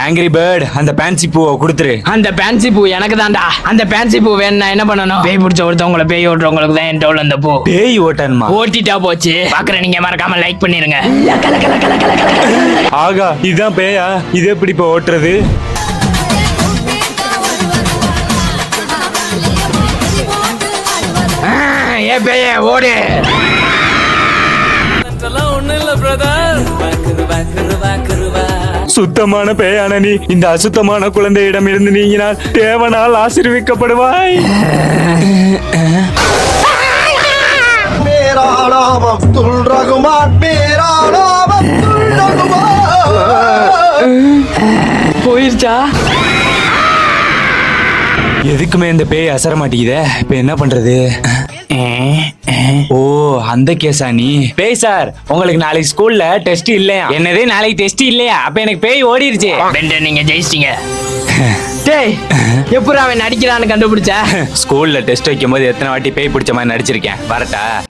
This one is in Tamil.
ஆங்கிரி பேர்ட் அந்த பேன்சி பூவை கொடுத்துரு. அந்த பேன்சி பூ எனக்கு தான்டா. அந்த பேன்சி பூ வேணும்னா என்ன பண்ணணும்? பேய் பிடிச்ச ஒருத்தவங்களை பேய் ஓட்டுறவங்களுக்கு தான் என் டோல் அந்த பூ. பேய் ஓட்டணுமா? ஓட்டிட்டா போச்சு. பாக்குற நீங்க மறக்காம லைக் பண்ணிருங்க. ஆகா, இதுதான் பேயா? இது எப்படி இப்ப ஓட்டுறது? ஏ பேயே ஓடு. சுத்தமான பேயான நீ இந்த அசுத்தமான குழந்தையிடம் இருந்து நீங்கினால் தேவனால் ஆசீர்விக்கப்படுவாய். போயிருச்சா? எதுக்குமே இந்த பேய் அசர மாட்டேங்குதே. இப்ப என்ன பண்றது? ஓ, அந்த கேஸா நீ? பேய் சார், உங்களுக்கு நாளைக்கு ஸ்கூல்ல டெஸ்ட் இல்லையா? என்னது, நாளைக்கு டெஸ்ட் இல்லையா? அப்ப எனக்கு பேய் ஓடிருச்சு. பெண்டர், நீங்க ஜெயிச்சிட்டீங்க. டேய், எப்படி அவன் நடிக்கிறான்னு கண்டுபிடிச்ச? ஸ்கூல்ல டெஸ்ட் வைக்கும் போது எத்தனை வாட்டி பேய் பிடிச்ச மாதிரி நடிச்சிருக்கேன். வரட்டா?